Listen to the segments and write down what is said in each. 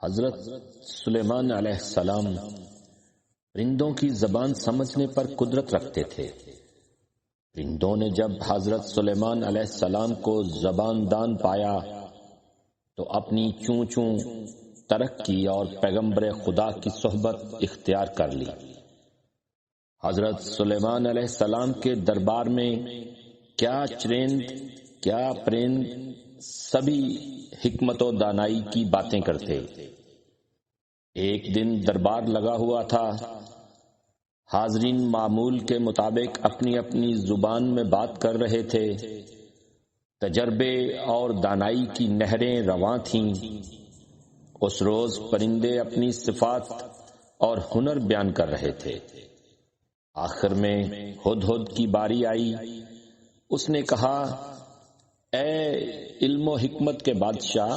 حضرت سلیمان علیہ السلام پرندوں کی زبان سمجھنے پر قدرت رکھتے تھے۔ پرندوں نے جب حضرت سلیمان علیہ السلام کو زبان دان پایا تو اپنی چوں چوں ترک کی اور پیغمبر خدا کی صحبت اختیار کر لی۔ حضرت سلیمان علیہ السلام کے دربار میں کیا چرند کیا پرند سبھی حکمت و دانائی کی باتیں کرتے۔ ایک دن دربار لگا ہوا تھا، حاضرین معمول کے مطابق اپنی اپنی زبان میں بات کر رہے تھے، تجربے اور دانائی کی نہریں رواں تھیں۔ اس روز پرندے اپنی صفات اور ہنر بیان کر رہے تھے۔ آخر میں ہدہد کی باری آئی۔ اس نے کہا، اے علم و حکمت کے بادشاہ،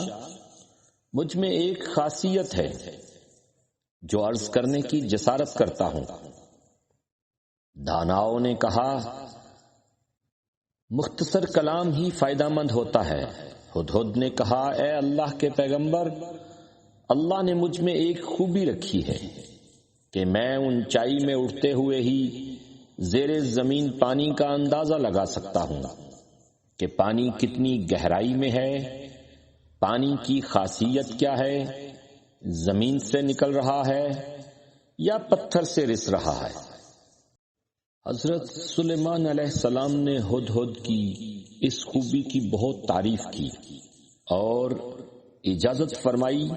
مجھ میں ایک خاصیت ہے جو عرض کرنے کی جسارت کرتا ہوں۔ داناؤں نے کہا، مختصر کلام ہی فائدہ مند ہوتا ہے۔ ہدہد نے کہا، اے اللہ کے پیغمبر، اللہ نے مجھ میں ایک خوبی رکھی ہے کہ میں اونچائی میں اٹھتے ہوئے ہی زیر زمین پانی کا اندازہ لگا سکتا ہوں کہ پانی کتنی گہرائی میں ہے، پانی کی خاصیت کیا ہے، زمین سے نکل رہا ہے یا پتھر سے رس رہا ہے۔ حضرت سلیمان علیہ السلام نے ہدہد کی اس خوبی کی بہت تعریف کی اور اجازت فرمائی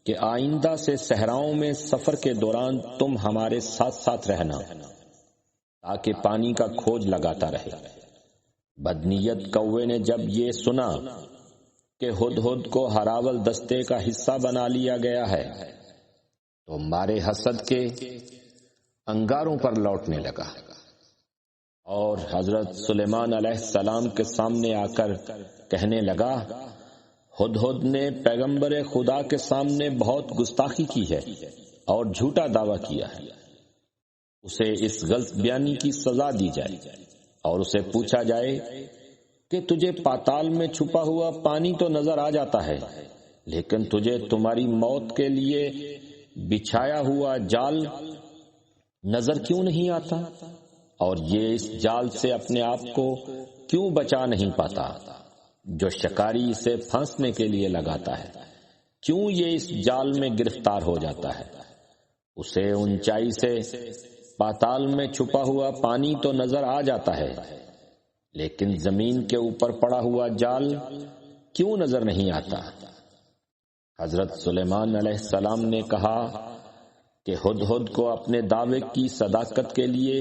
کہ آئندہ سے صحراؤں میں سفر کے دوران تم ہمارے ساتھ ساتھ رہنا تاکہ پانی کا کھوج لگاتا رہے۔ بدنیت کوے نے جب یہ سنا کہ ہدہد کو ہراول دستے کا حصہ بنا لیا گیا ہے تو مارے حسد کے انگاروں پر لوٹنے لگا اور حضرت سلیمان علیہ السلام کے سامنے آ کر کہنے لگا، ہدہد نے پیغمبر خدا کے سامنے بہت گستاخی کی ہے اور جھوٹا دعویٰ کیا ہے۔ اسے اس غلط بیانی کی سزا دی جائے اور اسے پوچھا جائے کہ تجھے پاتال میں چھپا ہوا پانی تو نظر آ جاتا ہے، لیکن تجھے تمہاری موت کے لیے بچھایا ہوا جال نظر کیوں نہیں آتا، اور یہ اس جال سے اپنے آپ کو کیوں بچا نہیں پاتا؟ جو شکاری اسے پھانسنے کے لیے لگاتا ہے، کیوں یہ اس جال میں گرفتار ہو جاتا ہے؟ اسے اونچائی سے پاتال میں چھپا ہوا پانی تو نظر آ جاتا ہے، لیکن زمین کے اوپر پڑا ہوا جال کیوں نظر نہیں آتا؟ حضرت سلیمان علیہ السلام نے کہا کہ ہدہد کو اپنے دعوے کی صداقت کے لیے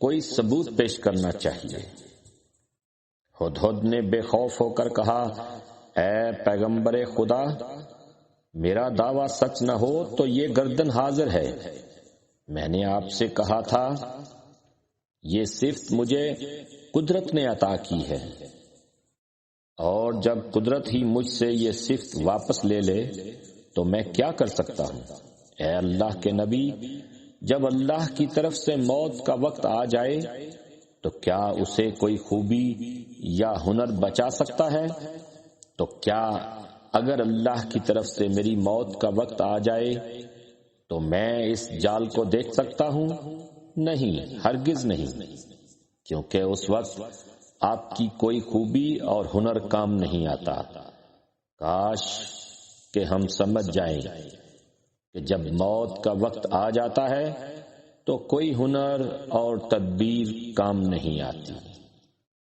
کوئی ثبوت پیش کرنا چاہیے۔ ہدہد نے بے خوف ہو کر کہا، اے پیغمبر خدا، میرا دعویٰ سچ نہ ہو تو یہ گردن حاضر ہے۔ میں نے آپ سے کہا تھا یہ صفت مجھے قدرت نے عطا کی ہے، اور جب قدرت ہی مجھ سے یہ صفت واپس لے لے تو میں کیا کر سکتا ہوں؟ اے اللہ کے نبی، جب اللہ کی طرف سے موت کا وقت آ جائے تو کیا اسے کوئی خوبی یا ہنر بچا سکتا ہے؟ تو کیا اگر اللہ کی طرف سے میری موت کا وقت آ جائے تو میں اس جال کو دیکھ سکتا ہوں؟ نہیں، ہرگز نہیں، کیونکہ اس وقت آپ کی کوئی خوبی اور ہنر کام نہیں آتا۔ کاش کہ ہم سمجھ جائیں کہ جب موت کا وقت آ جاتا ہے تو کوئی ہنر اور تدبیر کام نہیں آتی۔